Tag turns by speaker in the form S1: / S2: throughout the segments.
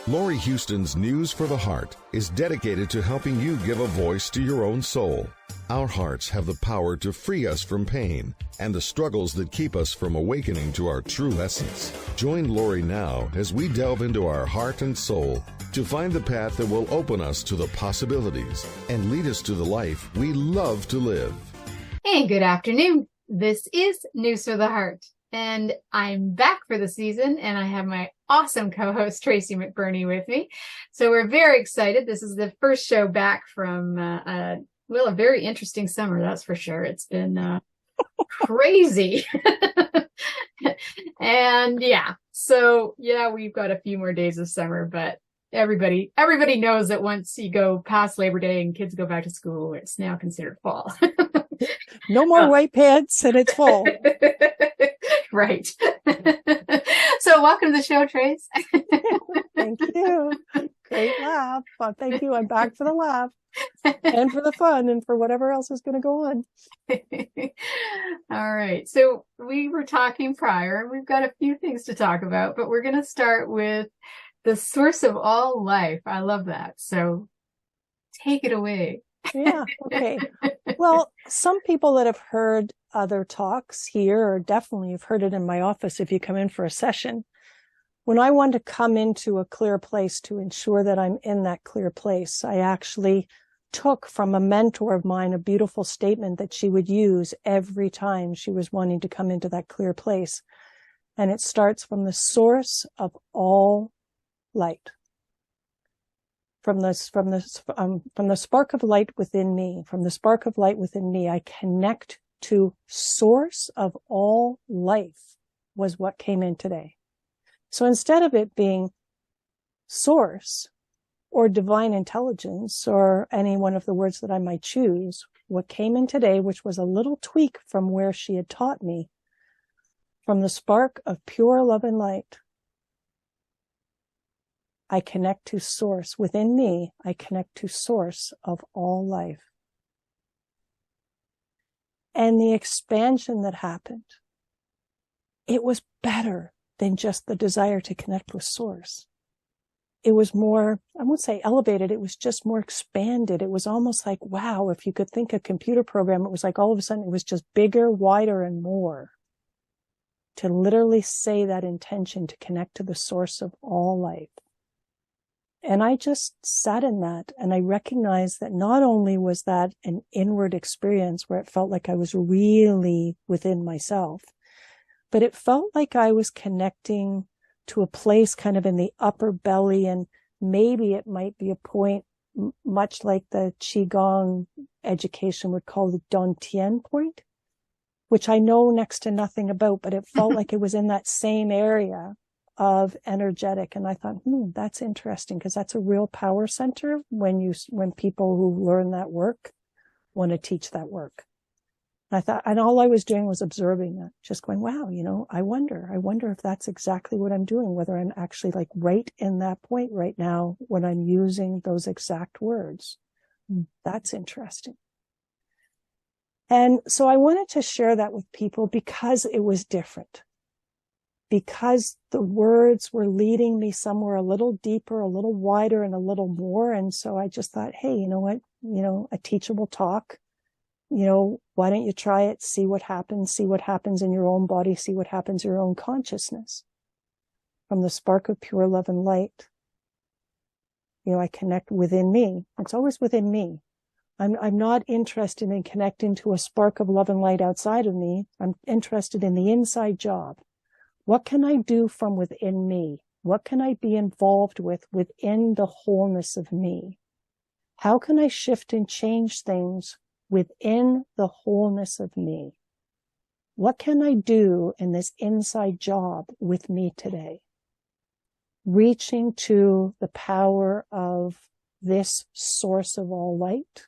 S1: Laurie Huston's News for the Heart is dedicated to helping you give a voice to your own soul. Our hearts have the power to free us from pain and the struggles that keep us from awakening to our true essence. Join Laurie now as we delve into our heart and soul to find the path that will open us to the possibilities and lead us to the life we love to live.
S2: Hey, good afternoon. This is News for the Heart, and I'm back for the season, and I have my awesome co-host Tracy McBurney with me. So we're very excited. This is the first show back from a very interesting summer, that's for sure. It's been crazy. And we've got a few more days of summer, but everybody knows that once you go past Labor Day and kids go back to school, it's now considered fall.
S3: No more white pants and it's fall.
S2: Right. So welcome to the show, Trace.
S3: Thank you. Great laugh. Well, thank you. I'm back for the laugh and for the fun and for whatever else is going to go on.
S2: All right. So we were talking prior, and we've got a few things to talk about, but we're going to start with the source of all life. I love that. So take it away.
S3: Yeah. Okay. Well, some people that have heard other talks here, or definitely have heard it in my office if you come in for a session, when I want to come into a clear place to ensure that I'm in that clear place, I actually took from a mentor of mine a beautiful statement that she would use every time she was wanting to come into that clear place. And it starts from the source of all light. From the spark of light within me, I connect to source of all life was what came in today. So instead of it being source or divine intelligence or any one of the words that I might choose, what came in today, which was a little tweak from where she had taught me, from the spark of pure love and light, I connect to source. Within me, I connect to source of all life. And the expansion that happened, it was better than just the desire to connect with source. It was more, I won't say elevated, it was just more expanded. It was almost like, wow, if you could think a computer program, it was like all of a sudden it was just bigger, wider, and more. To literally say that intention to connect to the source of all life. And I just sat in that, and I recognized that not only was that an inward experience where it felt like I was really within myself, but it felt like I was connecting to a place kind of in the upper belly, and maybe it might be a point much like the Qigong education would call the Dan Tien point, which I know next to nothing about, but it felt like it was in that same area of energetic. And I thought, that's interesting, because that's a real power center when people who learn that work want to teach that work. And I thought, and all I was doing was observing that, just going, wow, I wonder if that's exactly what I'm doing, whether I'm actually like right in that point right now when I'm using those exact words. That's interesting. And so I wanted to share that with people because it was different. Because the words were leading me somewhere a little deeper, a little wider, and a little more. And so I just thought, hey, you know what? A teachable talk. Why don't you try it? See what happens in your own body, see what happens in your own consciousness. From the spark of pure love and light, I connect within me. It's always within me. I'm not interested in connecting to a spark of love and light outside of me. I'm interested in the inside job. What can I do from within me? What can I be involved with within the wholeness of me? How can I shift and change things within the wholeness of me? What can I do in this inside job with me today? Reaching to the power of this source of all light,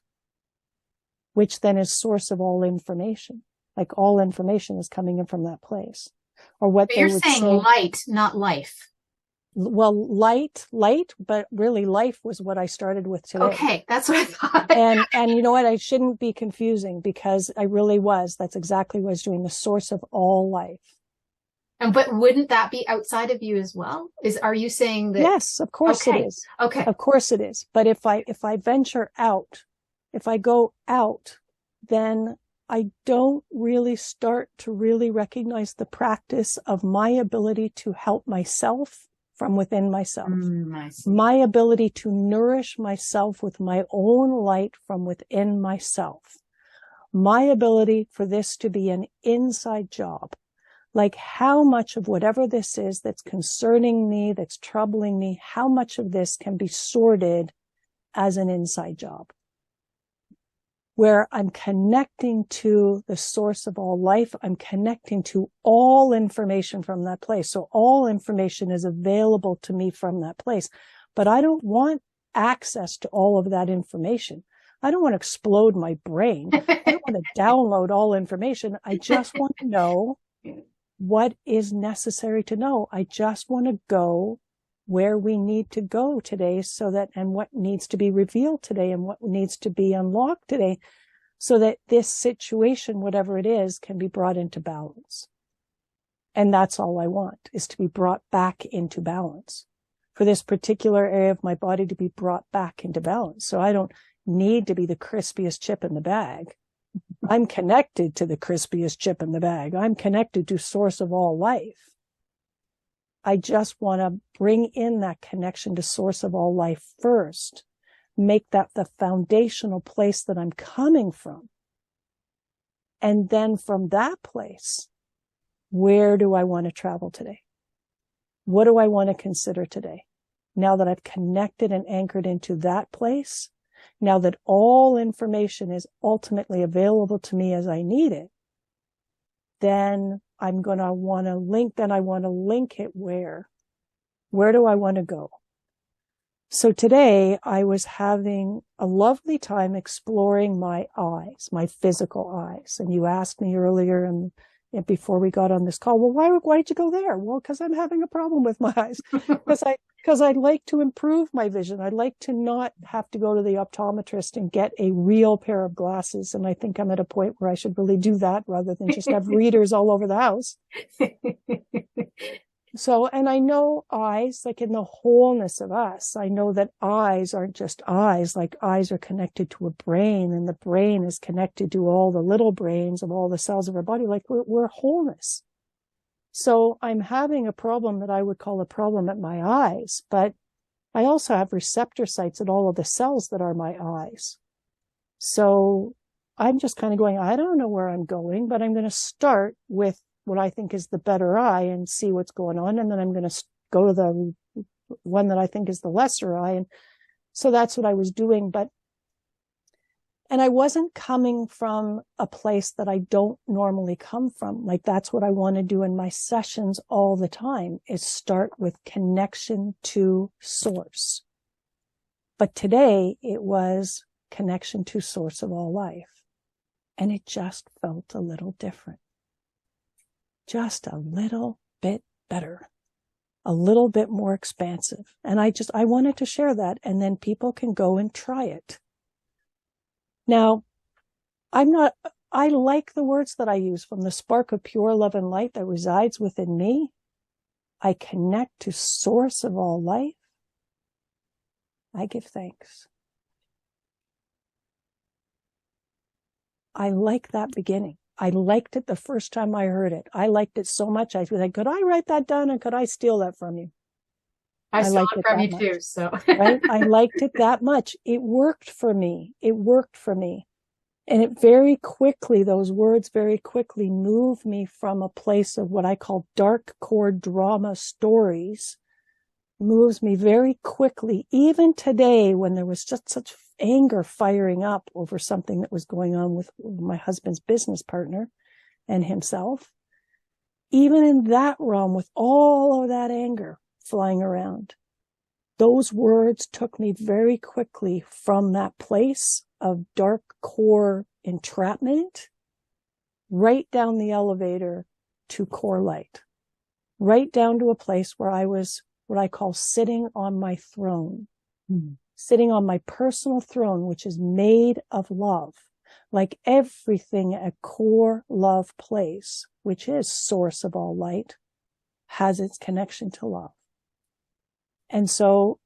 S3: which then is source of all information. Like all information is coming in from that place. Or what
S2: but you're saying light, not life.
S3: Well, light, but really life was what I started with today.
S2: Okay, that's what I thought.
S3: And you know what? I shouldn't be confusing, because I really was. That's exactly what I was doing. The source of all life.
S2: And but wouldn't that be outside of you as well? Are you saying that?
S3: Yes, of course
S2: Okay.
S3: it is.
S2: Okay.
S3: Of course it is. But if I venture out, if I go out, then I don't really start to really recognize the practice of my ability to help myself from within myself.
S2: I see.
S3: My ability to nourish myself with my own light from within myself. My ability for this to be an inside job. Like how much of whatever this is that's concerning me, that's troubling me, how much of this can be sorted as an inside job, where I'm connecting to the source of all life. I'm connecting to all information from that place. So all information is available to me from that place, but I don't want access to all of that information. I don't want to explode my brain. I don't want to download all information. I just want to know what is necessary to know. I just want to go where we need to go today so that, and what needs to be revealed today and what needs to be unlocked today so that this situation, whatever it is, can be brought into balance. And that's all I want, is to be brought back into balance, for this particular area of my body to be brought back into balance. So I don't need to be the crispiest chip in the bag. I'm connected to the crispiest chip in the bag. I'm connected to source of all life. I just want to bring in that connection to source of all life first, make that the foundational place that I'm coming from. And then from that place, where do I want to travel today? What do I want to consider today? Now that I've connected and anchored into that place, now that all information is ultimately available to me as I need it, then I'm going to want to link, then I want to link it where? Where do I want to go? So today I was having a lovely time exploring my eyes, my physical eyes. And you asked me earlier and before we got on this call, well, why did you go there? Well, because I'm having a problem with my eyes. Because I'd like to improve my vision. I'd like to not have to go to the optometrist and get a real pair of glasses. And I think I'm at a point where I should really do that rather than just have readers all over the house. So, and I know eyes, like in the wholeness of us, I know that eyes aren't just eyes, like eyes are connected to a brain, and the brain is connected to all the little brains of all the cells of our body, like we're wholeness. So I'm having a problem that I would call a problem at my eyes, but I also have receptor sites at all of the cells that are my eyes. So I'm just kind of going, I don't know where I'm going, but I'm going to start with what I think is the better eye and see what's going on. And then I'm going to go to the one that I think is the lesser eye. And so that's what I was doing. And I wasn't coming from a place that I don't normally come from. Like that's what I want to do in my sessions all the time, is start with connection to source. But today it was connection to source of all life. And it just felt a little different. Just a little bit better, a little bit more expansive. And I wanted to share that, and then people can go and try it. Now, I like the words that I use, from the spark of pure love and light that resides within me. I connect to source of all life. I give thanks. I like that beginning. I liked it the first time I heard it. I liked it so much. I was like, could I write that down and could I steal that from you?
S2: I stole it from you too, so.
S3: Right? I liked it that much. It worked for me. It worked for me. And it very quickly, those words very quickly moved me from a place of what I call dark core drama stories, moves me very quickly, even today when there was just such anger firing up over something that was going on with my husband's business partner and himself. Even in that realm, with all of that anger flying around, those words took me very quickly from that place of dark core entrapment right down the elevator to core light, right down to a place where I was what I call sitting on my throne, sitting on my personal throne, which is made of love, like everything a core love place, which is source of all light, has its connection to love. And so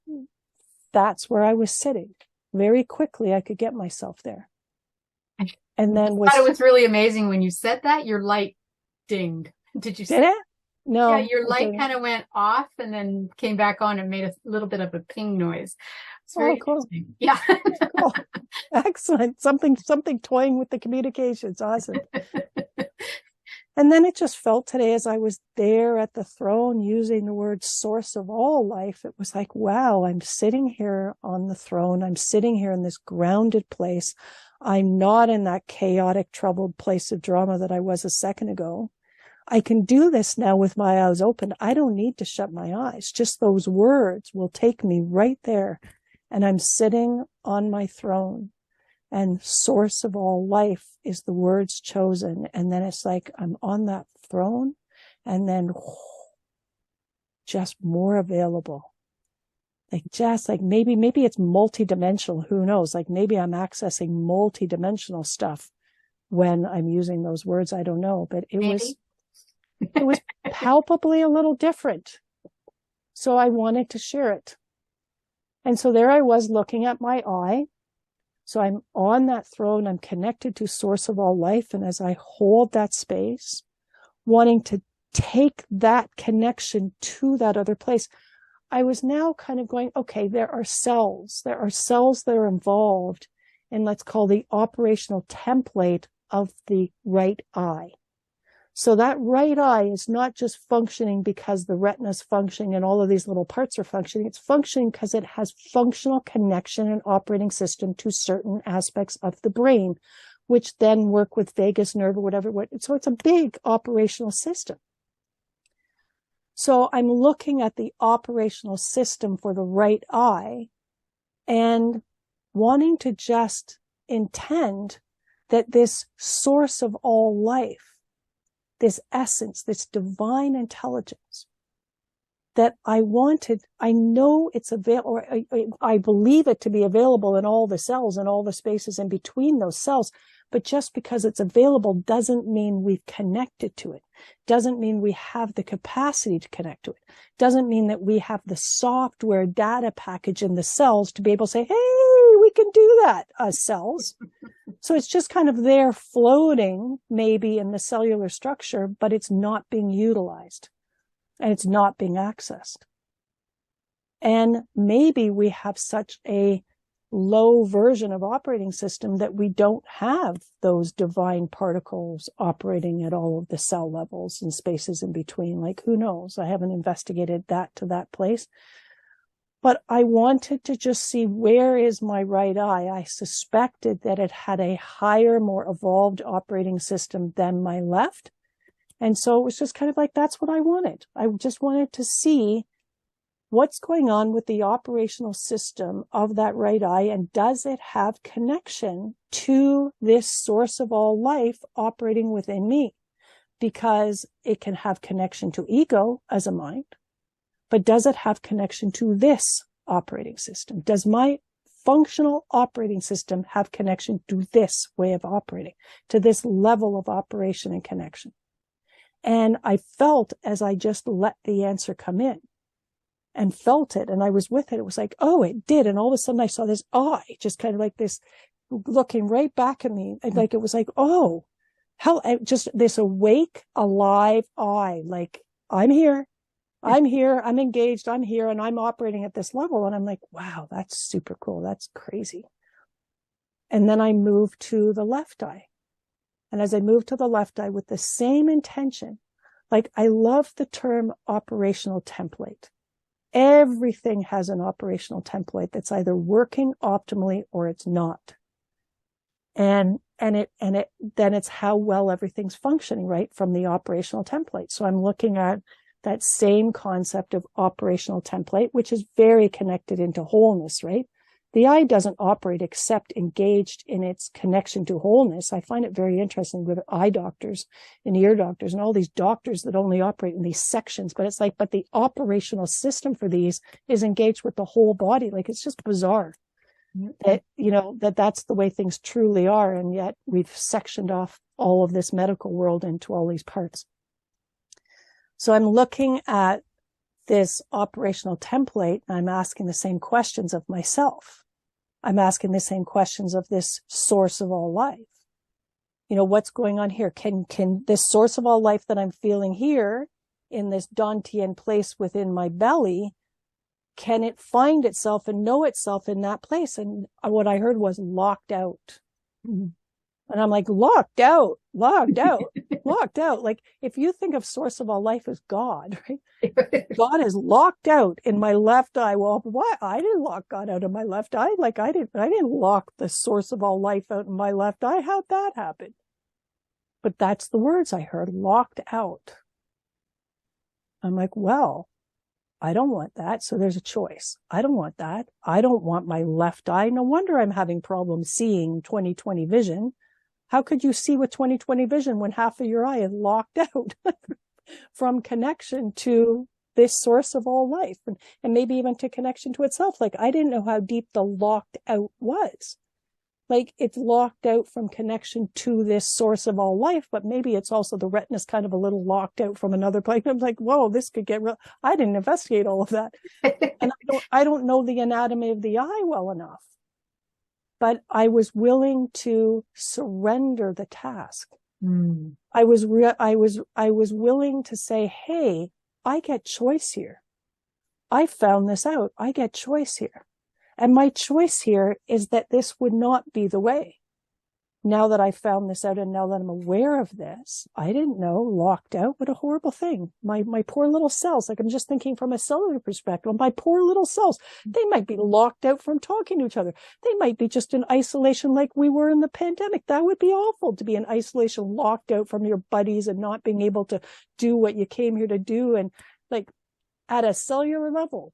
S3: that's where I was sitting. Very quickly, I could get myself there. And then
S2: I thought it was really amazing when you said that, your light dinged. Did you see
S3: it? No.
S2: Yeah, your light kind of went off and then came back on and made a little bit of a ping noise. It's very
S3: cool.
S2: Yeah.
S3: Cool. Excellent. Something toying with the communications. Awesome. And then it just felt today as I was there at the throne using the word source of all life, it was like, wow, I'm sitting here on the throne. I'm sitting here in this grounded place. I'm not in that chaotic, troubled place of drama that I was a second ago. I can do this now with my eyes open. I don't need to shut my eyes. Just those words will take me right there. And I'm sitting on my throne. And source of all life is the words chosen. And then it's like I'm on that throne and then just more available. Like just like maybe it's multidimensional. Who knows? Like maybe I'm accessing multidimensional stuff when I'm using those words. I don't know, but it was palpably a little different. So I wanted to share it. And so there I was looking at my eye. So I'm on that throne, I'm connected to source of all life. And as I hold that space, wanting to take that connection to that other place, I was now kind of going, okay, there are cells that are involved in, let's call the operational template of the right eye. So that right eye is not just functioning because the retina is functioning and all of these little parts are functioning. It's functioning because it has functional connection and operating system to certain aspects of the brain, which then work with vagus nerve or whatever. So it's a big operational system. So I'm looking at the operational system for the right eye and wanting to just intend that this source of all life, this essence, this divine intelligence that I know it's available, or I believe it to be available in all the cells and all the spaces in between those cells. But just because it's available doesn't mean we've connected to it. Doesn't mean we have the capacity to connect to it. Doesn't mean that we have the software data package in the cells to be able to say, hey, we can do that as cells. So it's just kind of there floating maybe in the cellular structure, but it's not being utilized and it's not being accessed. And maybe we have such a low version of operating system that we don't have those divine particles operating at all of the cell levels and spaces in between. Like, who knows? I haven't investigated that to that place. But I wanted to just see, where is my right eye? I suspected that it had a higher, more evolved operating system than my left. And so it was just kind of like, that's what I wanted. I just wanted to see what's going on with the operational system of that right eye, and does it have connection to this source of all life operating within me? Because it can have connection to ego as a mind, but does it have connection to this operating system? Does my functional operating system have connection to this way of operating, to this level of operation and connection? And I felt, as I just let the answer come in, and felt it, and I was with it, it was like, oh, it did. And all of a sudden I saw this eye, just kind of like this, looking right back at me. And like, it was like, oh, hell, just this awake, alive eye. Like, I'm here, I'm engaged, I'm here, and I'm operating at this level. And I'm like, wow, that's super cool. That's crazy. And then I moved to the left eye. And as I moved to the left eye with the same intention, like, I love the term operational template. Everything has an operational template that's either working optimally or it's not. And then it's how well everything's functioning, right, from the operational template. So I'm looking at that same concept of operational template, which is very connected into wholeness, right? The eye doesn't operate except engaged in its connection to wholeness. I find it very interesting with eye doctors and ear doctors and all these doctors that only operate in these sections. But it's like, but the operational system for these is engaged with the whole body. Like, it's just bizarre that, that's the way things truly are. And yet we've sectioned off all of this medical world into all these parts. So I'm looking at this operational template, and I'm asking the same questions of myself. I'm asking the same questions of this source of all life. You know, what's going on here? Can this source of all life that I'm feeling here in this Dan Tien place within my belly, can it find itself and know itself in that place? And what I heard was locked out. Mm-hmm. And I'm like, locked out. Like, if you think of source of all life as God, right? God is locked out in my left eye. Well, what? I didn't lock God out of my left eye. Like I didn't lock the source of all life out in my left eye. How'd that happen? But that's the words I heard, locked out. I'm like, well, I don't want that. So there's a choice. I don't want that. I don't want my left eye. No wonder I'm having problems seeing 20/20 vision. How could you see with 20/20 vision when half of your eye is locked out from connection to this source of all life and maybe even to connection to itself? Like, I didn't know how deep the locked out was. Like, it's locked out from connection to this source of all life, but maybe it's also the retina's kind of a little locked out from another place. I'm like, whoa, this could get real. I didn't investigate all of that. And I don't know the anatomy of the eye well enough. But I was willing to surrender the task. Mm. I was willing to say, hey, I get choice here. I found this out. I get choice here. And my choice here is that this would not be the way. Now that I found this out and now that I'm aware of this, I didn't know, locked out, what a horrible thing. My poor little cells, like I'm just thinking from a cellular perspective, my poor little cells, they might be locked out from talking to each other. They might be just in isolation like we were in the pandemic. That would be awful to be in isolation, locked out from your buddies and not being able to do what you came here to do. And like at a cellular level,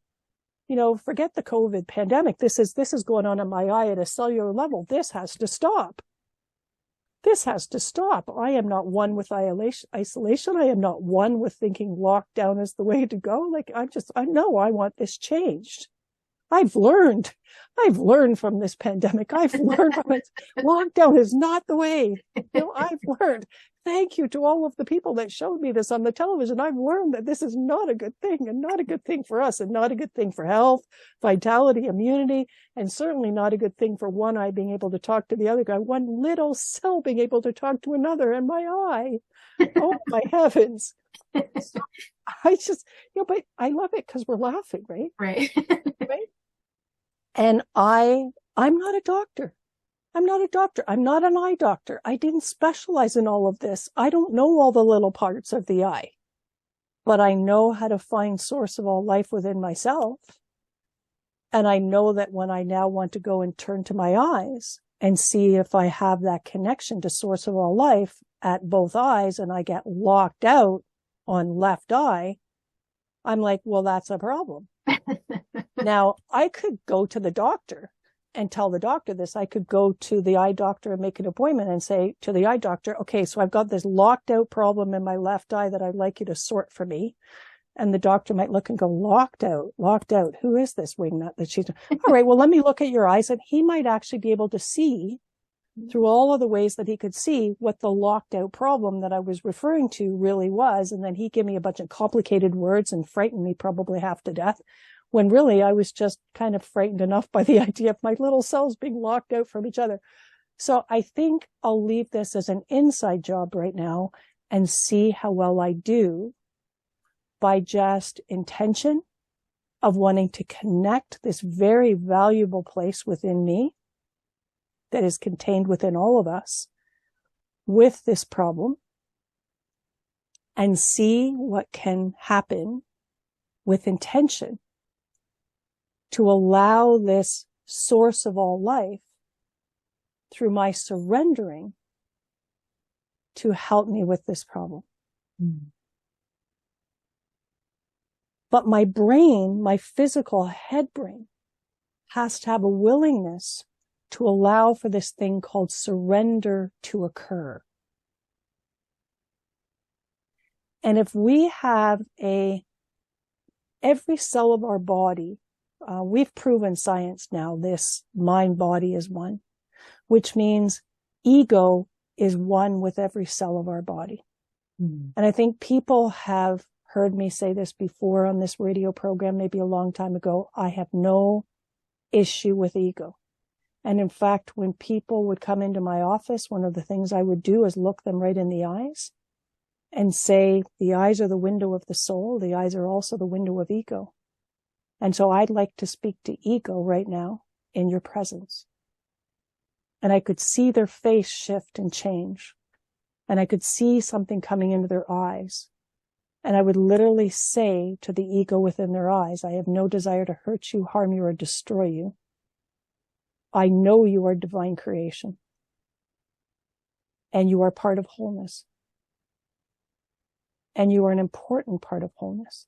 S3: you know, forget the COVID pandemic. This is going on in my eye at a cellular level. This has to stop. This has to stop. I am not one with isolation. I am not one with thinking lockdown is the way to go. Like, I know I want this changed. I've learned from this pandemic. I've learned from it. Lockdown is not the way. You know, I've learned. Thank you to all of the people that showed me this on the television. I've learned that this is not a good thing and not a good thing for us and not a good thing for health, vitality, immunity, and certainly not a good thing for one eye being able to talk to the other guy, one little cell being able to talk to another and my eye. Oh my heavens. So I just, you know, but I love it because we're laughing, right?
S2: Right.
S3: Right. And I'm not a doctor. I'm not a doctor. I'm not an eye doctor. I didn't specialize in all of this. I don't know all the little parts of the eye, but I know how to find source of all life within myself. And I know that when I now want to go and turn to my eyes and see if I have that connection to source of all life at both eyes and I get locked out on left eye, I'm like, well, that's a problem. Now, I could go to the doctor and tell the doctor this. I could go to the eye doctor and make an appointment and say to the eye doctor, okay, so I've got this locked out problem in my left eye that I'd like you to sort for me. And the doctor might look and go, locked out. Who is this wingnut that she's, all right, well, let me look at your eyes. And he might actually be able to see through all of the ways that he could see what the locked out problem that I was referring to really was. And then he gave me a bunch of complicated words and frightened me probably half to death, when really I was just kind of frightened enough by the idea of my little cells being locked out from each other. So I think I'll leave this as an inside job right now and see how well I do by just intention of wanting to connect this very valuable place within me that is contained within all of us with this problem and see what can happen with intention to allow this source of all life through my surrendering to help me with this problem. Mm. But my brain, my physical head brain, has to have a willingness to allow for this thing called surrender to occur. And if we have every cell of our body, we've proven science now, this mind body is one, which means ego is one with every cell of our body. Mm. And I think people have heard me say this before on this radio program, maybe a long time ago. I have no issue with ego. And in fact, when people would come into my office, one of the things I would do is look them right in the eyes and say, the eyes are the window of the soul. The eyes are also the window of ego. And so I'd like to speak to ego right now in your presence. And I could see their face shift and change. And I could see something coming into their eyes. And I would literally say to the ego within their eyes, I have no desire to hurt you, harm you, or destroy you. I know you are divine creation. And you are part of wholeness. And you are an important part of wholeness.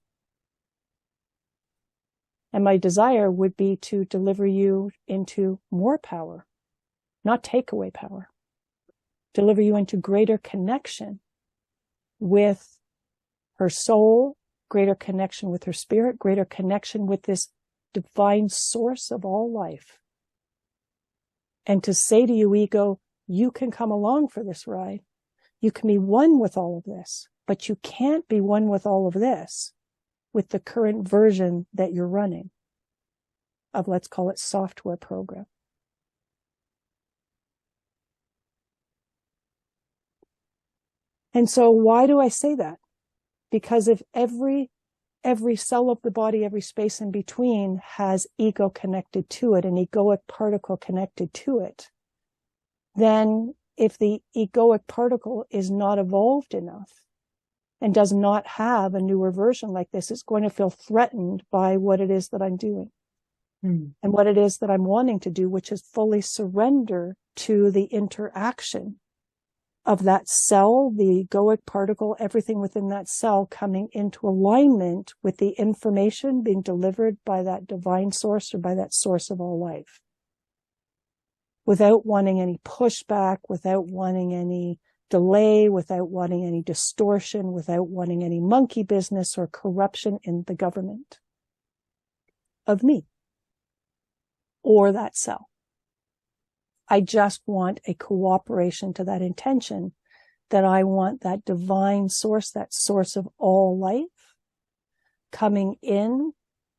S3: And my desire would be to deliver you into more power, not take away power. Deliver you into greater connection with her soul, greater connection with her spirit, greater connection with this divine source of all life. And to say to you, ego, you can come along for this ride. You can be one with all of this, but you can't be one with all of this with the current version that you're running of, let's call it, software program. And so why do I say that? Because if every cell of the body, every space in between has ego connected to it, an egoic particle connected to it, then if the egoic particle is not evolved enough and does not have a newer version like this, it's going to feel threatened by what it is that I'm doing and what it is that I'm wanting to do, which is fully surrender to the interaction of that cell, the egoic particle, everything within that cell coming into alignment with the information being delivered by that divine source or by that source of all life. Without wanting any pushback, without wanting any delay, without wanting any distortion, without wanting any monkey business or corruption in the government of me or that cell. I just want a cooperation to that intention, that I want that divine source, that source of all life, coming in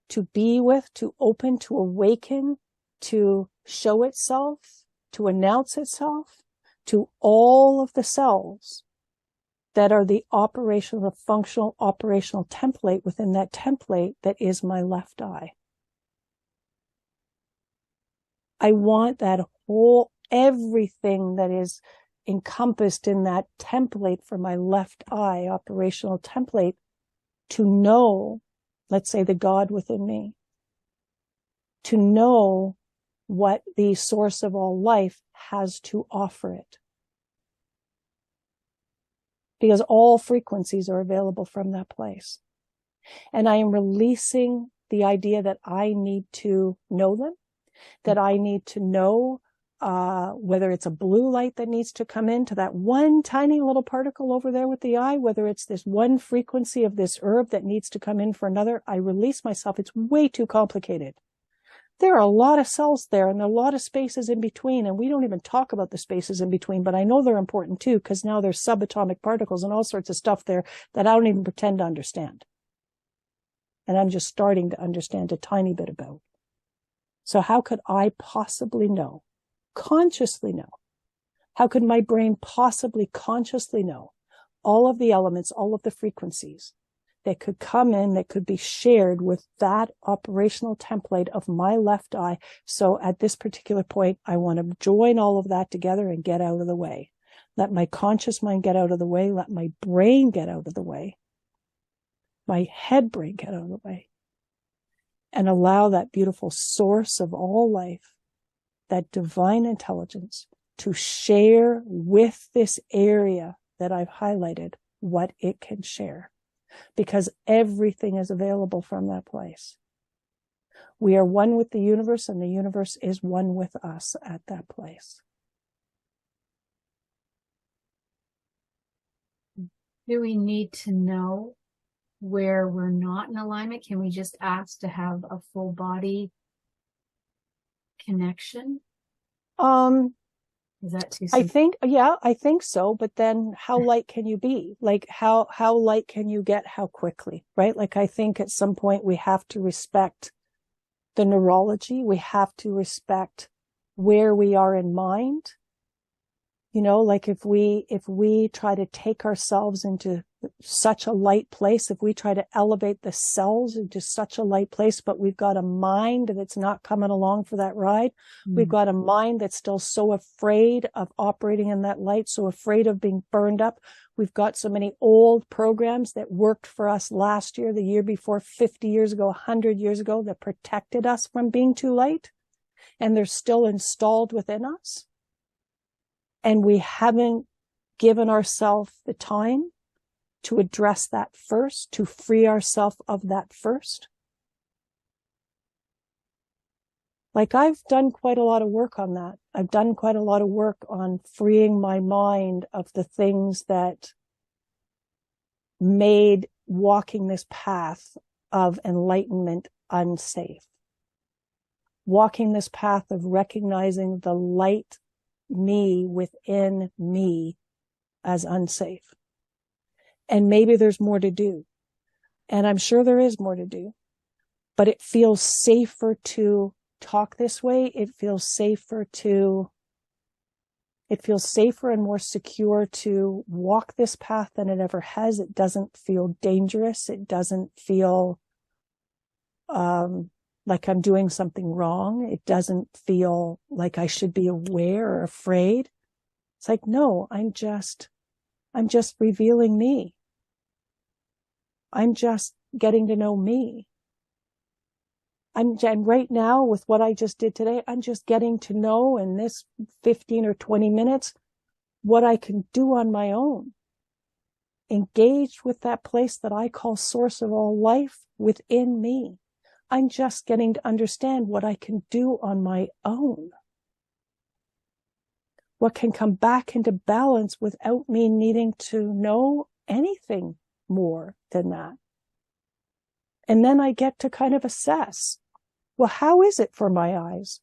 S3: to be with, to open, to awaken, to show itself, to announce itself to all of the cells that are the operational, the functional operational template within that template that is my left eye. I want that whole, everything that is encompassed in that template for my left eye, operational template, to know, let's say, the God within me, to know what the source of all life has to offer it. Because all frequencies are available from that place. And I am releasing the idea that I need to know them, that I need to know whether it's a blue light that needs to come into that one tiny little particle over there with the eye, whether it's this one frequency of this herb that needs to come in for another. I release myself. It's way too complicated. There are a lot of cells there and a lot of spaces in between, and we don't even talk about the spaces in between, but I know they're important too, because now there's subatomic particles and all sorts of stuff there that I don't even pretend to understand. And I'm just starting to understand a tiny bit about. So how could I possibly know, consciously know? How could my brain possibly consciously know all of the elements, all of the frequencies that could come in, that could be shared with that operational template of my left eye? So at this particular point, I want to join all of that together and get out of the way. Let my conscious mind get out of the way. Let my brain get out of the way. My head brain get out of the way. And allow that beautiful source of all life, that divine intelligence, to share with this area that I've highlighted what it can share. Because everything is available from that place. We are one with the universe, and the universe is one with us at that place.
S2: Do we need to know where we're not in alignment? Can we just ask to have a full body connection? Is that too
S3: I
S2: simple?
S3: I think so. But then how light can you be? Like how light can you get? How quickly, right? Like I think at some point we have to respect the neurology. We have to respect where we are in mind. You know, like if we try to take ourselves into such a light place, if we try to elevate the cells into such a light place, but we've got a mind that's not coming along for that ride. We've got a mind that's still so afraid of operating in that light, so afraid of being burned up. We've got so many old programs that worked for us last year, the year before, 50 years ago, 100 years ago, that protected us from being too light. And they're still installed within us. And we haven't given ourselves the time to address that first, to free ourselves of that first. Like I've done quite a lot of work on that. I've done quite a lot of work on freeing my mind of the things that made walking this path of enlightenment unsafe. Walking this path of recognizing the light me within me as unsafe. And maybe there's more to do. And I'm sure there is more to do. But it feels safer to talk this way. It feels safer and more secure to walk this path than it ever has. It doesn't feel dangerous. It doesn't feel like I'm doing something wrong. It doesn't feel like I should be aware or afraid. It's like, no, I'm just revealing me. I'm just getting to know me. And right now with what I just did today, I'm just getting to know in this 15 or 20 minutes what I can do on my own. Engage with that place that I call source of all life within me. I'm just getting to understand what I can do on my own. What can come back into balance without me needing to know anything more than that. And then I get to kind of assess, well, how is it for my eyes?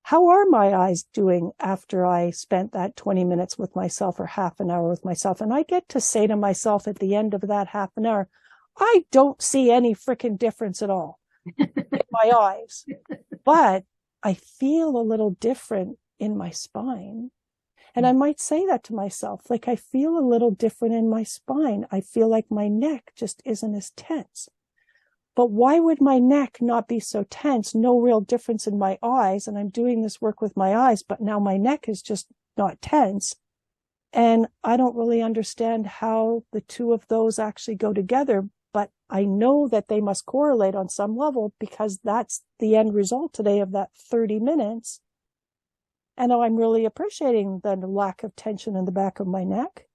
S3: How are my eyes doing after I spent that 20 minutes with myself or half an hour with myself? And I get to say to myself at the end of that half an hour, I don't see any freaking difference at all in my eyes, but I feel a little different in my spine. And I might say that to myself, like I feel a little different in my spine. I feel like my neck just isn't as tense. But why would my neck not be so tense? No real difference in my eyes. And I'm doing this work with my eyes, but now my neck is just not tense. And I don't really understand how the two of those actually go together. But I know that they must correlate on some level because that's the end result today of that 30 minutes. And I'm really appreciating the lack of tension in the back of my neck.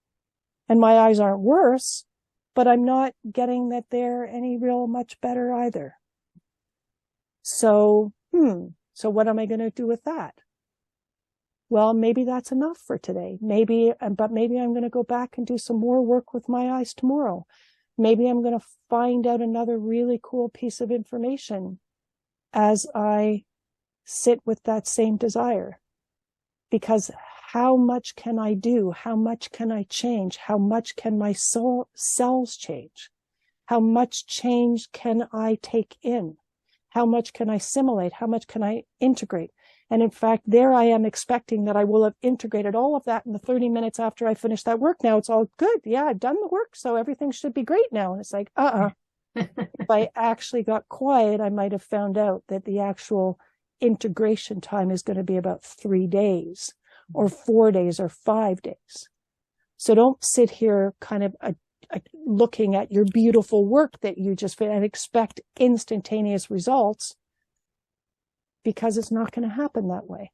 S3: And my eyes aren't worse, but I'm not getting that they're any real much better either. So what am I going to do with that? Well, maybe that's enough for today. Maybe I'm going to go back and do some more work with my eyes tomorrow. Maybe I'm going to find out another really cool piece of information as I sit with that same desire. Because how much can I do? How much can I change? How much can my cells change? How much change can I take in? How much can I assimilate? How much can I integrate? And in fact, there I am expecting that I will have integrated all of that in the 30 minutes after I finish that work. Now it's all good. Yeah, I've done the work, so everything should be great now. And it's like, If I actually got quiet, I might have found out that the actual integration time is going to be about 3 days or 4 days or 5 days. So don't sit here kind of looking at your beautiful work that you just did and expect instantaneous results, because it's not going to happen that way.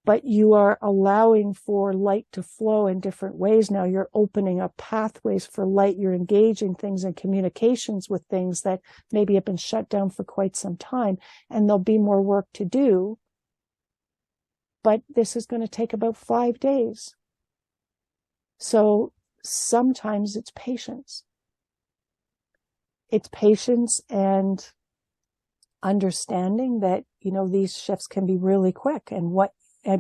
S3: But you are allowing for light to flow in different ways now. You're opening up pathways for light. You're engaging things in communications with things that maybe have been shut down for quite some time, and there'll be more work to do. But this is going to take about 5 days. So sometimes it's patience. It's patience, and understanding that, these shifts can be really quick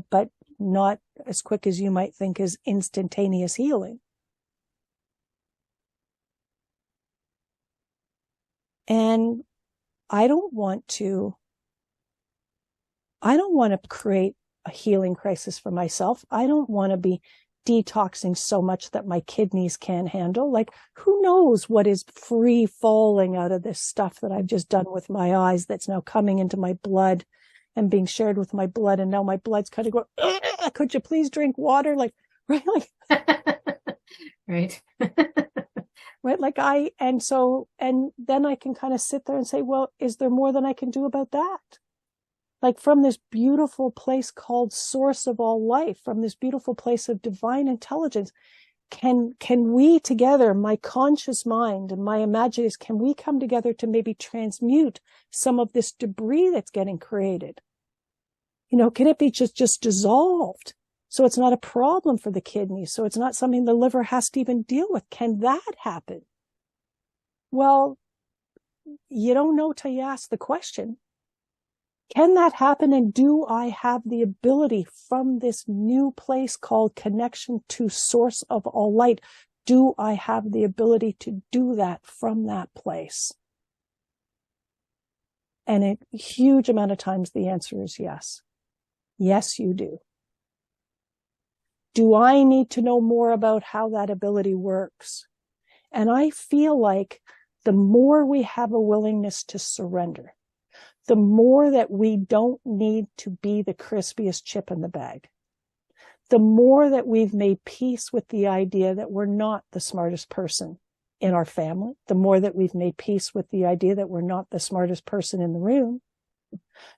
S3: but not as quick as you might think is instantaneous healing. And I don't want to create a healing crisis for myself. I don't want to be detoxing so much that my kidneys can't handle. Like, who knows what is free falling out of this stuff that I've just done with my eyes that's now coming into my blood and being shared with my blood. And now my blood's kind of going, could you please drink water? Like, right?
S2: Right.
S3: Right. Like and then I can kind of sit there and say, well, is there more than I can do about that? Like, from this beautiful place called source of all life, from this beautiful place of divine intelligence, can we together, my conscious mind and my imagination, can we come together to maybe transmute some of this debris that's getting created? Can it be just dissolved? So it's not a problem for the kidneys. So it's not something the liver has to even deal with. Can that happen? Well, you don't know till you ask the question. Can that happen? And do I have the ability from this new place called connection to source of all light? Do I have the ability to do that from that place? And a huge amount of times the answer is yes. Yes, you do. Do I need to know more about how that ability works? And I feel like the more we have a willingness to surrender, the more that we don't need to be the crispiest chip in the bag, the more that we've made peace with the idea that we're not the smartest person in our family, the more that we've made peace with the idea that we're not the smartest person in the room,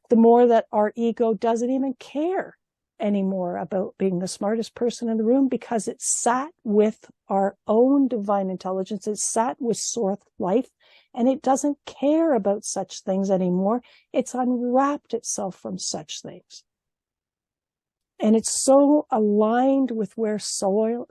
S3: the more that our ego doesn't even care anymore about being the smartest person in the room, because it sat with our own divine intelligence. It sat with source life, and it doesn't care about such things anymore. It's unwrapped itself from such things. And it's so aligned with where soul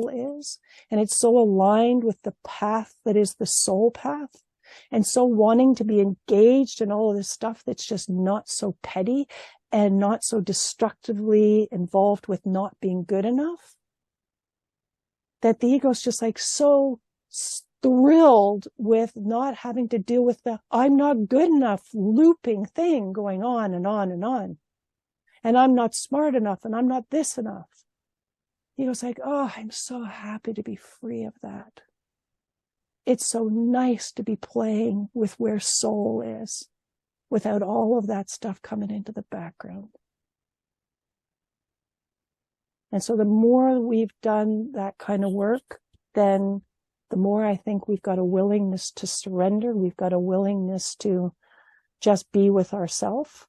S3: is. And it's so aligned with the path that is the soul path. And so wanting to be engaged in all of this stuff that's just not so petty and not so destructively involved with not being good enough, that the ego's just like so thrilled with not having to deal with the I'm not good enough looping thing going on and on and on. And I'm not smart enough, and I'm not this enough. The ego's like, oh, I'm so happy to be free of that. It's so nice to be playing with where soul is, without all of that stuff coming into the background. And so the more we've done that kind of work, then the more I think we've got a willingness to surrender. We've got a willingness to just be with ourselves,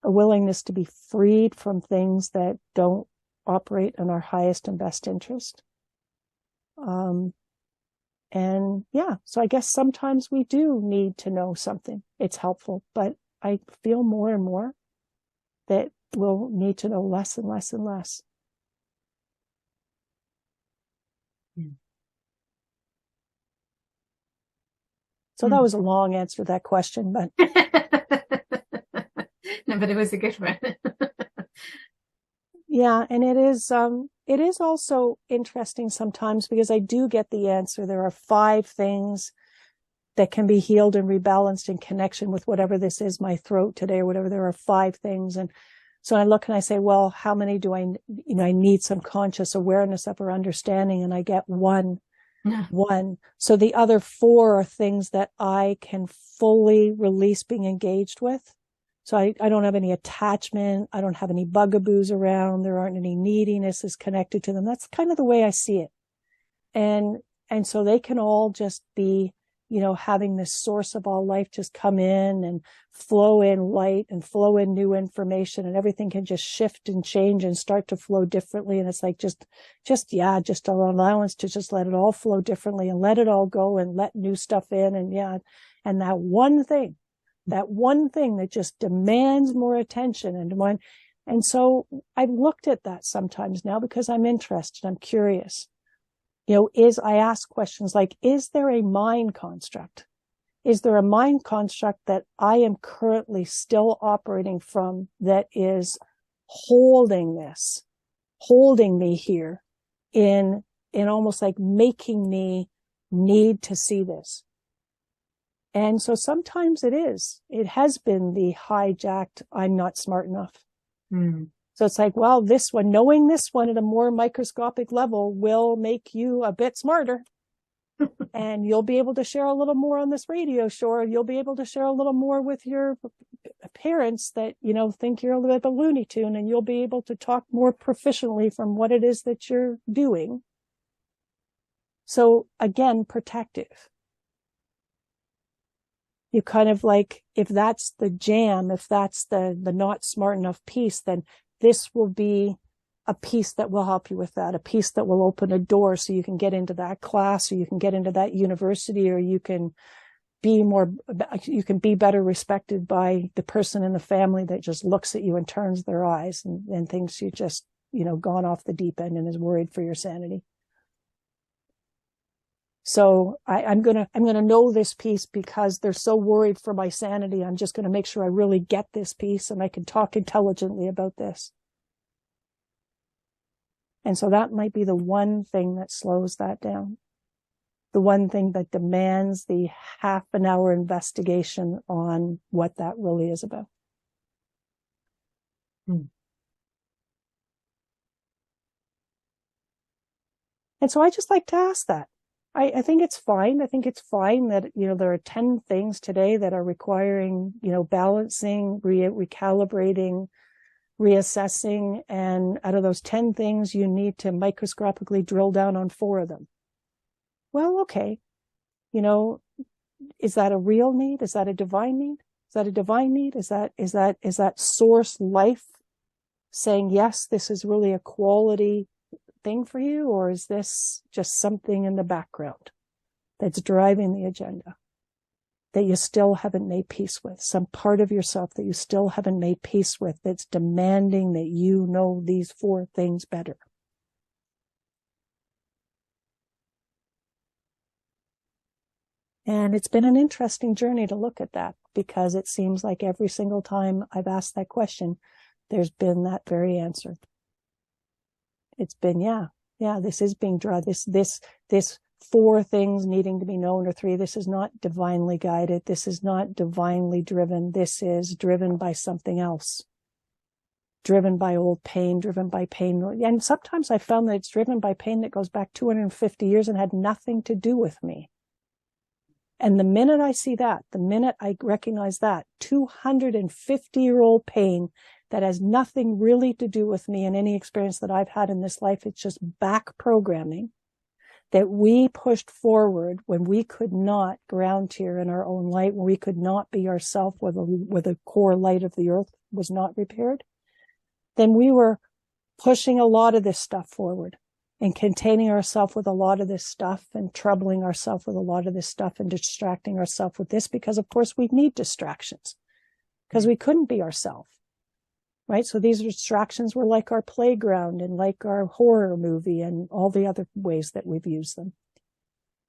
S3: a willingness to be freed from things that don't operate in our highest and best interest. And yeah, so I guess sometimes we do need to know something. It's helpful, but I feel more and more that we'll need to know less and less and less.
S2: Yeah.
S3: So that was a long answer to that question, but
S2: no, but it was a good one.
S3: yeah, and it is also interesting sometimes, because I do get the answer. There are 5 things that can be healed and rebalanced in connection with whatever this is, my throat today or whatever. There are 5 things. And so I look and I say, well, how many do I need some conscious awareness of or understanding? And I get 1.
S2: No.
S3: 1. So the other 4 are things that I can fully release being engaged with. So I don't have any attachment. I don't have any bugaboos around. There aren't any needinesses connected to them. That's kind of the way I see it. And so they can all just be, having this source of all life just come in and flow in light and flow in new information, and everything can just shift and change and start to flow differently. And it's like just an allowance to just let it all flow differently and let it all go and let new stuff in. And that one thing that just demands more attention. And so I've looked at that sometimes now because I'm interested. I'm curious. I ask questions like, is there a mind construct? Is there a mind construct that I am currently still operating from that is holding me here in almost like making me need to see this? And so sometimes it has been the hijacked, I'm not smart enough.
S2: Mm.
S3: So it's like, well, this one, knowing this one at a more microscopic level will make you a bit smarter. And you'll be able to share a little more on this radio show, or you'll be able to share a little more with your parents that, think you're a little bit of a Looney Tune, and you'll be able to talk more proficiently from what it is that you're doing. So again, protective. You kind of like, if that's the jam, if that's the not smart enough piece, then this will be a piece that will help you with that, a piece that will open a door so you can get into that class, or you can get into that university, or you can be better respected by the person in the family that just looks at you and turns their eyes and thinks you just, gone off the deep end and is worried for your sanity. So I'm going to know this piece because they're so worried for my sanity. I'm just going to make sure I really get this piece and I can talk intelligently about this. And so that might be the one thing that slows that down. The one thing that demands the half an hour investigation on what that really is about. And so I just like to ask that. I think it's fine. I think it's fine that, there are 10 things today that are requiring, balancing, recalibrating, reassessing. And out of those 10 things, you need to microscopically drill down on 4 of them. Well, okay. Is that a real need? Is that a divine need? Is that a divine need? Is that source life saying, yes, this is really a quality thing for you? Or is this just something in the background that's driving the agenda that you still haven't made peace with? Some part of yourself that you still haven't made peace with that's demanding that you know these 4 things better. And it's been an interesting journey to look at that, because it seems like every single time I've asked that question, there's been that very answer. It's been, this is being drawn. This 4 things needing to be known, or 3. This is not divinely guided. This is not divinely driven. This is driven by something else. Driven by old pain, driven by pain. And sometimes I found that it's driven by pain that goes back 250 years and had nothing to do with me. And the minute I see that, the minute I recognize that 250-year-old pain that has nothing really to do with me and any experience that I've had in this life, it's just back programming that we pushed forward when we could not ground here in our own light, when we could not be ourselves, where the core light of the earth was not repaired, then we were pushing a lot of this stuff forward and containing ourselves with a lot of this stuff and troubling ourselves with a lot of this stuff and distracting ourselves with this, because of course we need distractions because we couldn't be ourselves. Right? So these distractions were like our playground and like our horror movie and all the other ways that we've used them.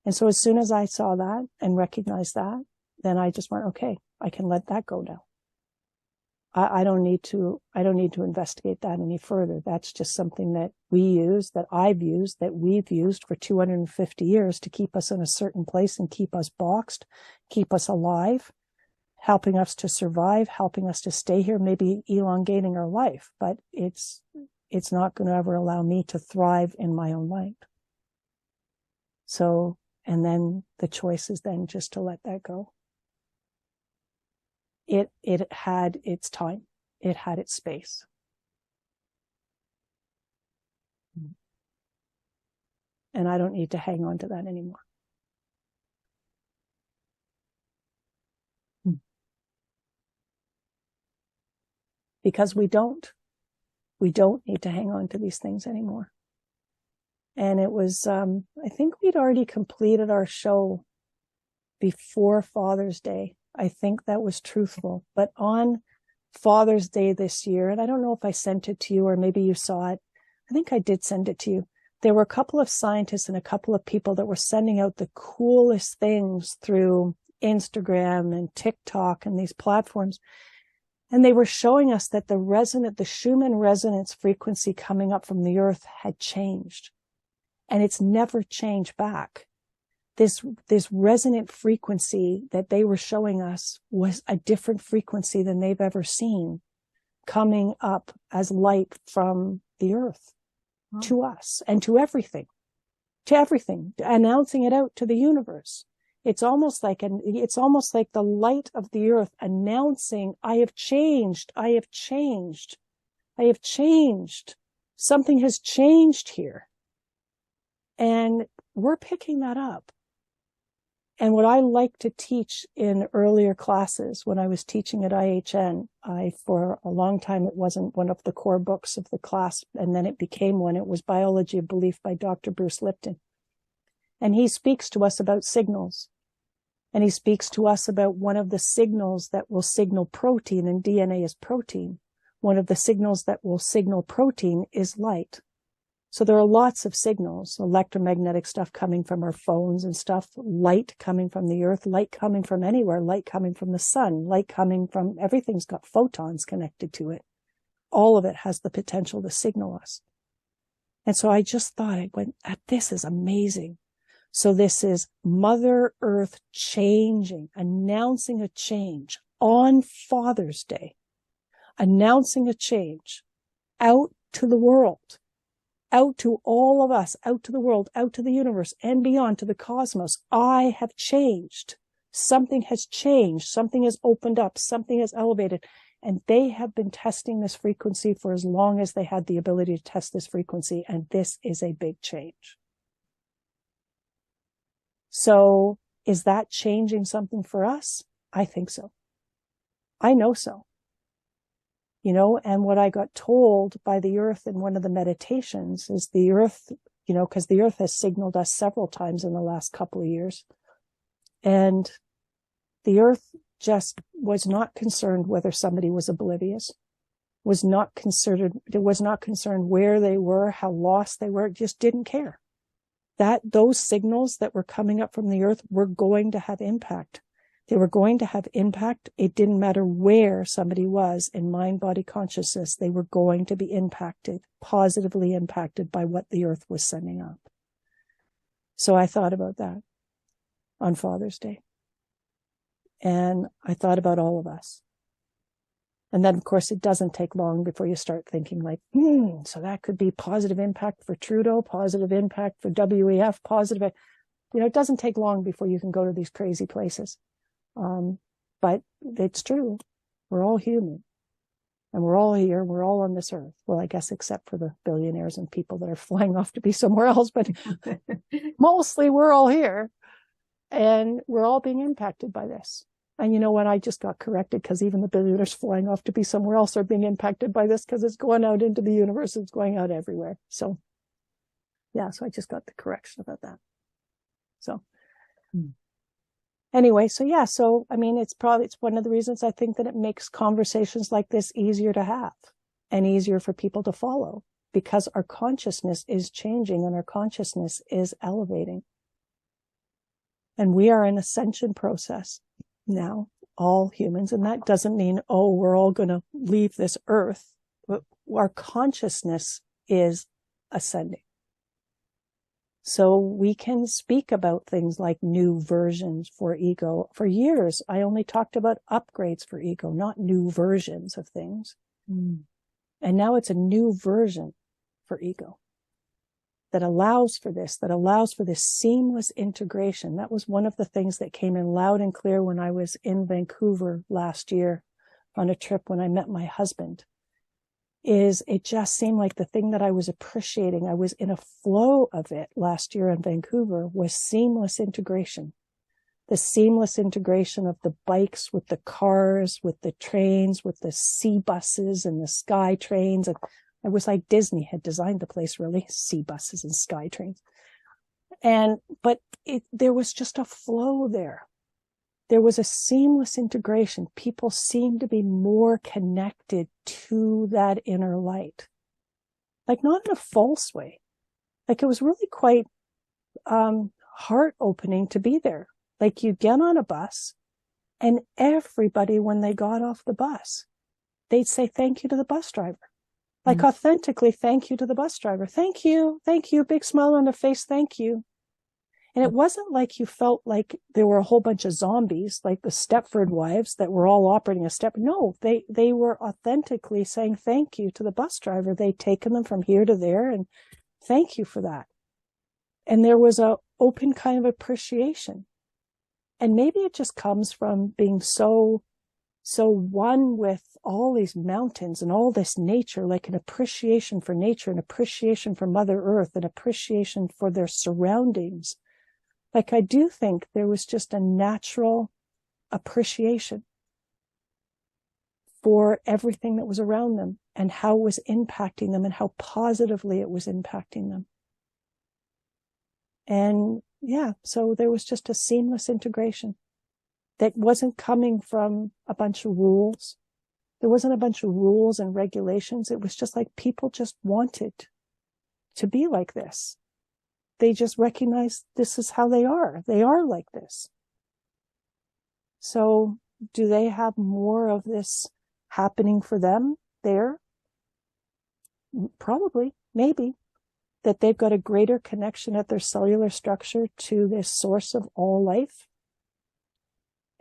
S3: And so as soon as I saw that and recognized that, then I just went, okay, I can let that go now. I don't need to investigate that any further. That's just something that we use, that I've used, that we've used for 250 years to keep us in a certain place and keep us boxed, keep us alive, helping us to survive, helping us to stay here, maybe elongating our life, but it's not going to ever allow me to thrive in my own light. So, and then the choice is then just to let that go. It had its time. It had its space. And I don't need to hang on to that anymore. Because we don't need to hang on to these things anymore. And it was, I think we'd already completed our show before Father's Day. I think that was truthful. But on Father's Day this year, and I don't know if I sent it to you or maybe you saw it. I think I did send it to you. There were a couple of scientists and a couple of people that were sending out the coolest things through Instagram and TikTok and these platforms. And they were showing us that the Schumann resonance frequency coming up from the earth had changed. And it's never changed back. This resonant frequency that they were showing us was a different frequency than they've ever seen coming up as light from the earth to us and to everything, announcing it out to the universe. It's almost like the light of the earth announcing, I have changed. Something has changed here. And we're picking that up. And what I like to teach in earlier classes, when I was teaching at IHN, for a long time, it wasn't one of the core books of the class, and then it became one. It was Biology of Belief by Dr. Bruce Lipton. And he speaks to us about signals. And he speaks to us about one of the signals that will signal protein, and DNA is protein. One of the signals that will signal protein is light. So there are lots of signals, electromagnetic stuff coming from our phones and stuff, light coming from the earth, light coming from anywhere, light coming from the sun, light coming from everything's got photons connected to it. All of it has the potential to signal us. And so I just thought, this is amazing. So this is Mother Earth changing, announcing a change on Father's Day, announcing a change out to the world. Out to all of us, out to the world, out to the universe, and beyond to the cosmos. I have changed. Something has changed. Something has opened up. Something has elevated. And they have been testing this frequency for as long as they had the ability to test this frequency. And this is a big change. So is that changing something for us? I think so. I know so. And what I got told by the earth in one of the meditations is the earth, because the earth has signaled us several times in the last couple of years. And the earth just was not concerned whether somebody was oblivious, was not concerned where they were, how lost they were, just didn't care. Those signals that were coming up from the earth were going to have impact. They were going to have impact. It didn't matter where somebody was in mind, body, consciousness. They were going to be impacted, positively impacted by what the earth was sending up. So I thought about that on Father's Day. And I thought about all of us. And then, of course, it doesn't take long before you start thinking like, so that could be positive impact for Trudeau, positive impact for WEF, positive. It doesn't take long before you can go to these crazy places. But it's true. We're all human. And we're all here. We're all on this earth. Well, I guess except for the billionaires and people that are flying off to be somewhere else. But mostly we're all here. And we're all being impacted by this. And you know what? I just got corrected because even the billionaires flying off to be somewhere else are being impacted by this because it's going out into the universe. It's going out everywhere. So, yeah. So I just got the correction about that. So. Anyway, so yeah, it's one of the reasons I think that it makes conversations like this easier to have and easier for people to follow because our consciousness is changing and our consciousness is elevating. And we are in ascension process now, all humans. And that doesn't mean, we're all going to leave this earth. But our consciousness is ascending. So we can speak about things like new versions for ego. For years, I only talked about upgrades for ego, not new versions of things. And now it's a new version for ego that allows for this seamless integration. That was one of the things that came in loud and clear when I was in Vancouver last year on a trip when I met my husband. Is it just seemed like the thing that I was appreciating, I was in a flow of it last year in Vancouver, was seamless integration. The seamless integration of the bikes with the cars, with the trains, with the sea buses and the sky trains. And it was like Disney had designed the place, really, sea buses and sky trains. But there was just a flow there. There was a seamless integration. People seemed to be more connected to that inner light. Like not in a false way. Like it was really quite heart-opening to be there. Like you get on a bus and everybody, when they got off the bus, they'd say thank you to the bus driver. Like authentically, thank you to the bus driver. Thank you. Big smile on their face. Thank you. And it wasn't like you felt like there were a whole bunch of zombies, like the Stepford wives that were all operating a step. No, they were authentically saying thank you to the bus driver. They'd taken them from here to there, and thank you for that. And there was a open kind of appreciation. And maybe it just comes from being so one with all these mountains and all this nature, like an appreciation for nature, an appreciation for Mother Earth, an appreciation for their surroundings. Like I do think there was just a natural appreciation for everything that was around them and how it was impacting them and how positively it was impacting them. And yeah, so there was just a seamless integration that wasn't coming from a bunch of rules. There wasn't a bunch of rules and regulations. It was just like people just wanted to be like this. They just recognized this is how they are. They are like this. So do they have more of this happening for them there? Probably, maybe. That they've got a greater connection at their cellular structure to this source of all life.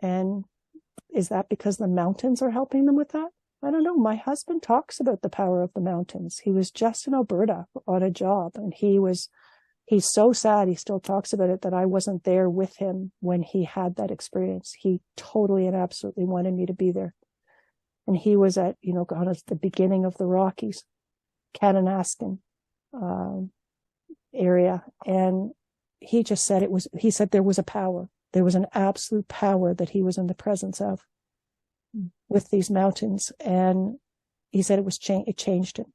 S3: And is that because the mountains are helping them with that? I don't know. My husband talks about the power of the mountains. He was just in Alberta on a job, and he's so sad. He still talks about it, that I wasn't there with him when he had that experience. He totally and absolutely wanted me to be there. And he was at, gone at the beginning of the Rockies, Kananaskis, area. And he just said he said there was a power. There was an absolute power that he was in the presence of with these mountains. And he said it changed him.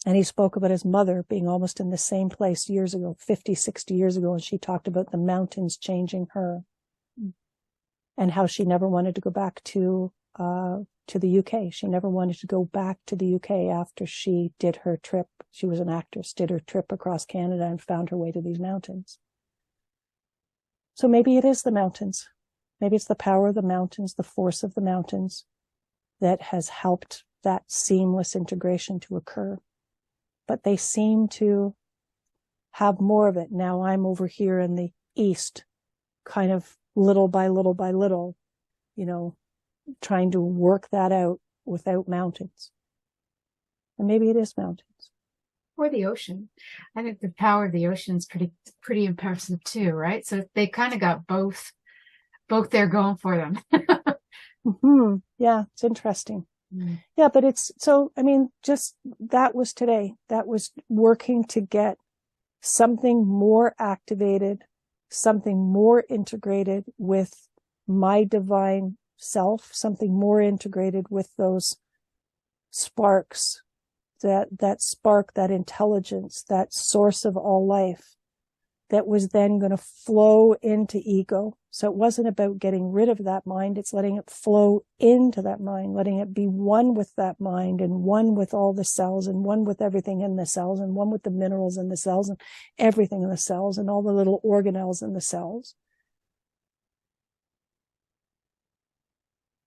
S3: And he spoke about his mother being almost in the same place years ago, 50, 60 years ago. And she talked about the mountains changing her and how she never wanted to go back to the UK. She never wanted to go back to the UK after she did her trip. She was an actress, did her trip across Canada and found her way to these mountains. So maybe it is the mountains. Maybe it's the power of the mountains, the force of the mountains that has helped that seamless integration to occur. But they seem to have more of it. Now I'm over here in the East, kind of little by little by little, trying to work that out without mountains. And maybe it is mountains.
S2: Or the ocean. I think the power of the ocean is pretty impressive too, right? So they kind of got both there going for them.
S3: Mm-hmm. Yeah, it's interesting. Yeah, but just that was today. That was working to get something more activated, something more integrated with my divine self, something more integrated with those sparks, that spark, that intelligence, that source of all life that was then going to flow into ego. So it wasn't about getting rid of that mind. It's letting it flow into that mind, letting it be one with that mind and one with all the cells and one with everything in the cells and one with the minerals in the cells and everything in the cells and all the little organelles in the cells.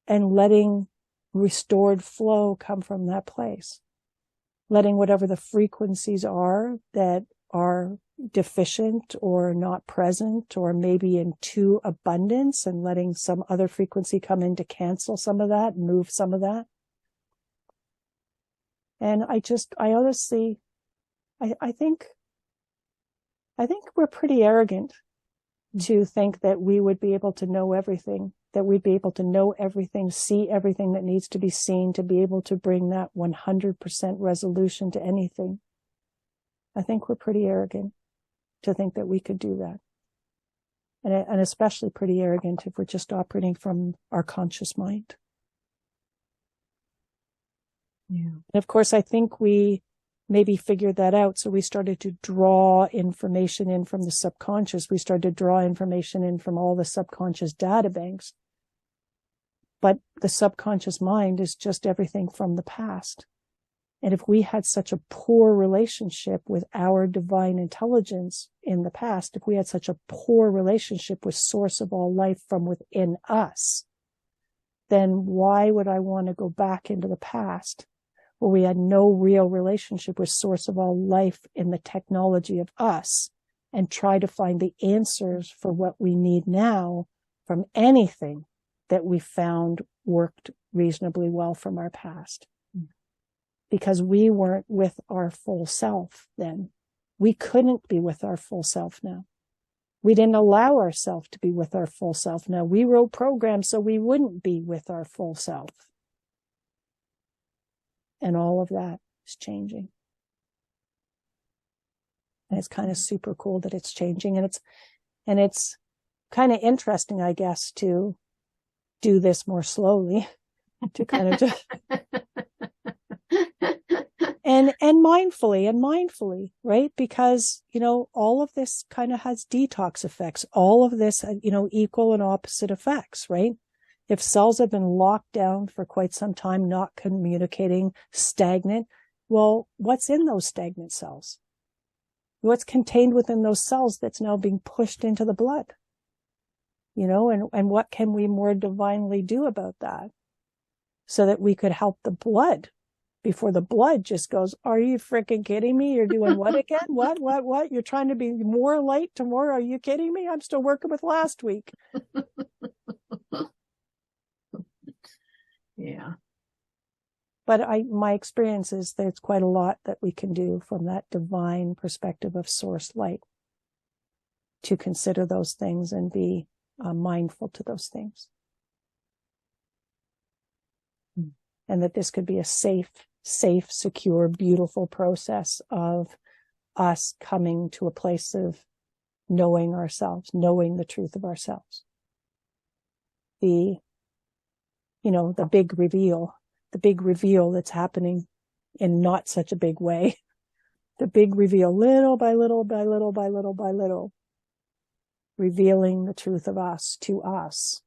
S3: And letting restored flow come from that place. Letting whatever the frequencies are that are deficient or not present or maybe in too abundance, and letting some other frequency come in to cancel some of that, move some of that. And I honestly, I think we're pretty arrogant to think that we would be able to know everything, that we'd be able to know everything, see everything that needs to be seen, to be able to bring that 100% resolution to anything. I think we're pretty arrogant to think that we could do that. And especially pretty arrogant if we're just operating from our conscious mind. Yeah. And of course, I think we maybe figured that out. So we started to draw information in from the subconscious. We started to draw information in from all the subconscious data banks. But the subconscious mind is just everything from the past. And if we had such a poor relationship with our divine intelligence in the past, if we had such a poor relationship with source of all life from within us, then why would I want to go back into the past where we had no real relationship with source of all life in the technology of us and try to find the answers for what we need now from anything that we found worked reasonably well from our past? Because we weren't with our full self then. We couldn't be with our full self now. We didn't allow ourselves to be with our full self now. We wrote programs so we wouldn't be with our full self. And all of that is changing. And it's kind of super cool that it's changing. And it's kind of interesting, I guess, to do this more slowly, to kind of just and mindfully, right? Because, all of this kind of has detox effects. All of this, equal and opposite effects, right? If cells have been locked down for quite some time, not communicating, stagnant, well, what's in those stagnant cells? What's contained within those cells that's now being pushed into the blood? And what can we more divinely do about that so that we could help the blood before the blood just goes, are you freaking kidding me? You're doing what again? What? You're trying to be more light tomorrow? Are you kidding me? I'm still working with last week.
S2: Yeah.
S3: But my experience is there's quite a lot that we can do from that divine perspective of source light to consider those things and be mindful to those things. And that this could be a safe, secure, beautiful process of us coming to a place of knowing ourselves, knowing the truth of ourselves. The big reveal that's happening in not such a big way. The big reveal, little by little by little by little by little, revealing the truth of us to us.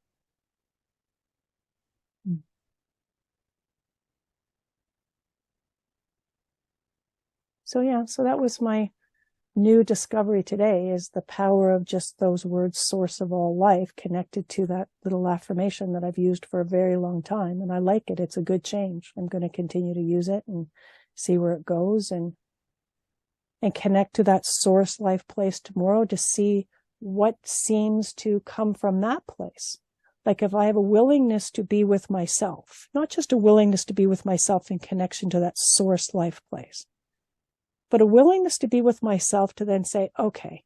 S3: So that was my new discovery today, is the power of just those words, source of all life, connected to that little affirmation that I've used for a very long time. And I like it. It's a good change. I'm going to continue to use it and see where it goes and connect to that source life place tomorrow to see what seems to come from that place. Like if I have a willingness to be with myself, not just a willingness to be with myself in connection to that source life place, but a willingness to be with myself to then say, okay,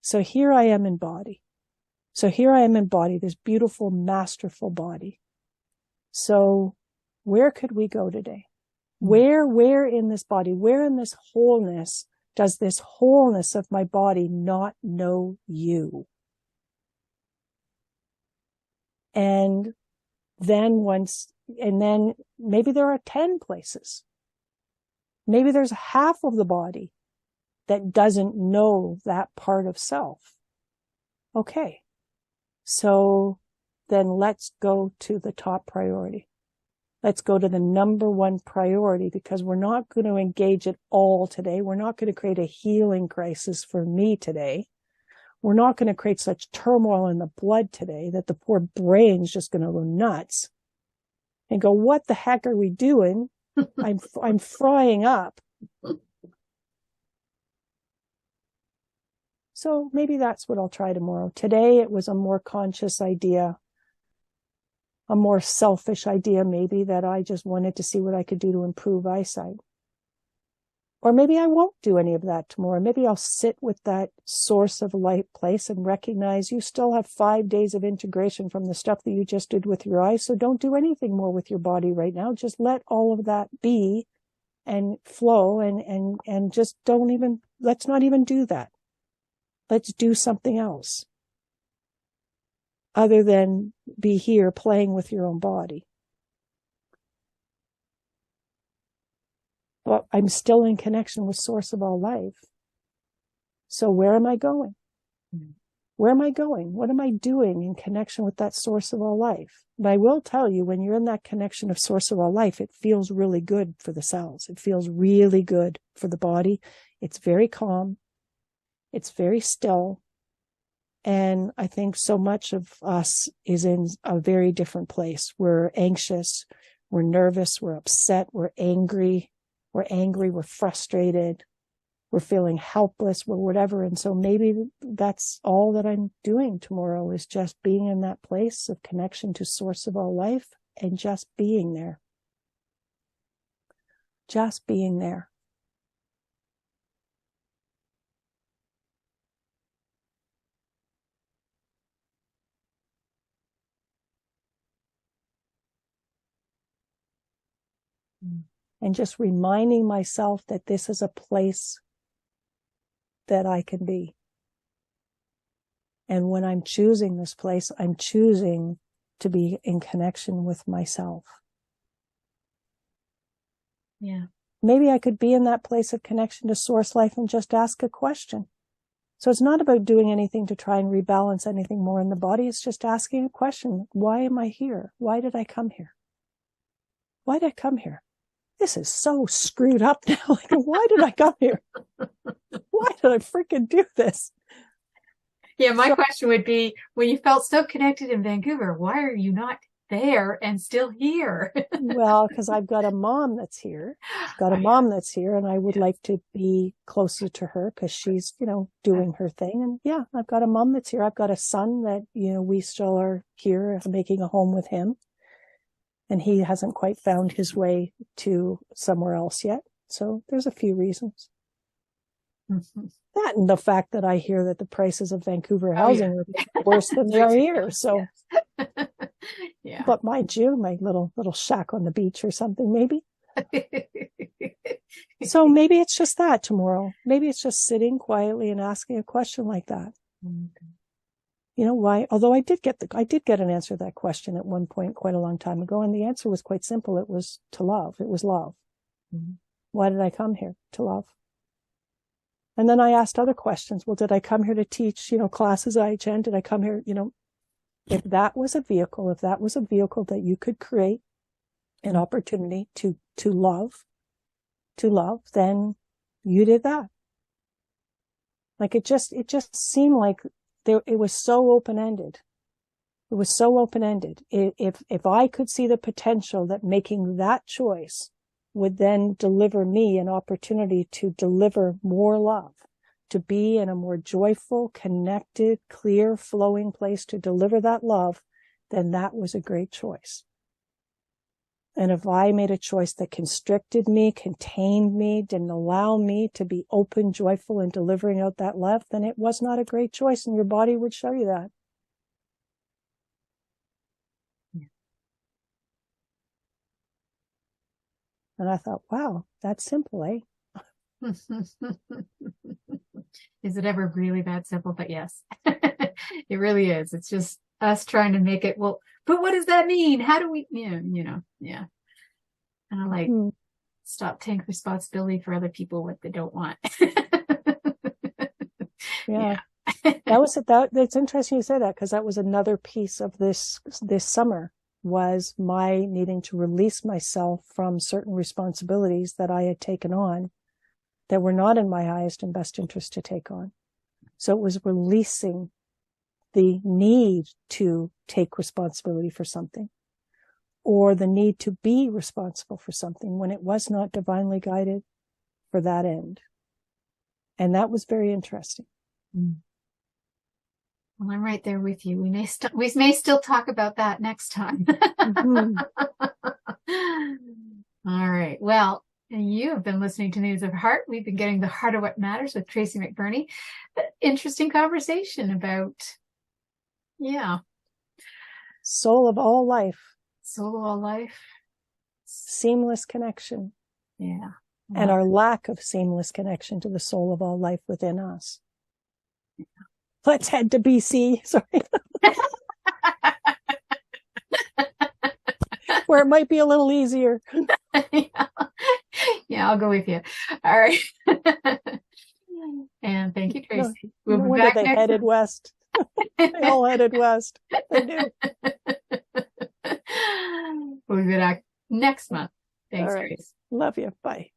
S3: so here I am in body. So here I am in body, this beautiful, masterful body. So where could we go today? Where in this body, where in this wholeness does this wholeness of my body not know you? And then maybe there are 10 places. Maybe there's half of the body that doesn't know that part of self. Okay. So then let's go to the top priority. Let's go to the number one priority, because we're not going to engage it all today. We're not going to create a healing crisis for me today. We're not going to create such turmoil in the blood today that the poor brain's just going to go nuts and go, what the heck are we doing? I'm frying up. So maybe that's what I'll try tomorrow. Today it was a more conscious idea, a more selfish idea maybe, that I just wanted to see what I could do to improve eyesight. Or maybe I won't do any of that tomorrow. Maybe I'll sit with that source of light place and recognize you still have 5 days of integration from the stuff that you just did with your eyes. So don't do anything more with your body right now. Just let all of that be and flow and just let's not even do that. Let's do something else other than be here playing with your own body. But I'm still in connection with source of all life. So where am I going? Where am I going? What am I doing in connection with that source of all life? But I will tell you, when you're in that connection of source of all life, it feels really good for the cells. It feels really good for the body. It's very calm. It's very still. And I think so much of us is in a very different place. We're anxious, we're nervous, we're upset, we're angry, we're frustrated, we're feeling helpless, we're whatever. And so maybe that's all that I'm doing tomorrow, is just being in that place of connection to source of all life and just being there. Just being there. And just reminding myself that this is a place that I can be. And when I'm choosing this place, I'm choosing to be in connection with myself.
S2: Yeah.
S3: Maybe I could be in that place of connection to source life and just ask a question. So it's not about doing anything to try and rebalance anything more in the body. It's just asking a question. Why am I here? Why did I come here? Why did I come here? This is so screwed up now. Like, why did I come here? Why did I freaking do this?
S2: Yeah, my question would be, when you felt so connected in Vancouver, why are you not there and still here?
S3: Well, because I've got a mom that's here. And I would like to be closer to her because she's, doing her thing. And yeah, I've got a mom that's here. I've got a son that, we still are here making a home with him. And he hasn't quite found his way to somewhere else yet. So there's a few reasons. Mm-hmm. That and the fact that I hear that the prices of Vancouver housing are worse than they are here. So, yes. Yeah. But mind you, my little shack on the beach or something, maybe. So maybe it's just that tomorrow. Maybe it's just sitting quietly and asking a question like that. Mm-hmm. Why? Although I did get an answer to that question at one point quite a long time ago. And the answer was quite simple. It was to love. It was love. Mm-hmm. Why did I come here? To love. And then I asked other questions. Well, did I come here to teach, classes IHN? Did I come here, if that was a vehicle that you could create an opportunity to love, then you did that. Like it just seemed like it was so open-ended. It was so open-ended. If I could see the potential that making that choice would then deliver me an opportunity to deliver more love, to be in a more joyful, connected, clear, flowing place to deliver that love, then that was a great choice. And if I made a choice that constricted me, contained me, didn't allow me to be open, joyful, and delivering out that love, then it was not a great choice, and your body would show you that. Yeah. And I thought, wow, that's simple, eh?
S2: Is it ever really that simple? But yes, it really is. It's just us trying to make it, well, but what does that mean? How do we, yeah. And I stop taking responsibility for other people what they don't want.
S3: Yeah. It's interesting you say that, because that was another piece of this summer, was my needing to release myself from certain responsibilities that I had taken on that were not in my highest and best interest to take on. So it was releasing the need to take responsibility for something, or the need to be responsible for something when it was not divinely guided for that end. And that was very interesting.
S2: Well, I'm right there with you. We may still talk about that next time. Mm-hmm. All right. Well, you have been listening to News of Heart. We've been getting the heart of what matters with Tracy McBurney. Interesting conversation about,
S3: soul of all life.
S2: Soul of all life.
S3: Seamless connection.
S2: Yeah.
S3: And our lack of seamless connection to the soul of all life within us. Yeah. Let's head to BC. Sorry. Where it might be a little easier.
S2: Yeah, I'll go with you. All right. And thank you, Tracy.
S3: We'll be back next headed west. They all headed west. They knew.
S2: We'll be back next month. Thanks,
S3: All right.
S2: Grace.
S3: Love you. Bye.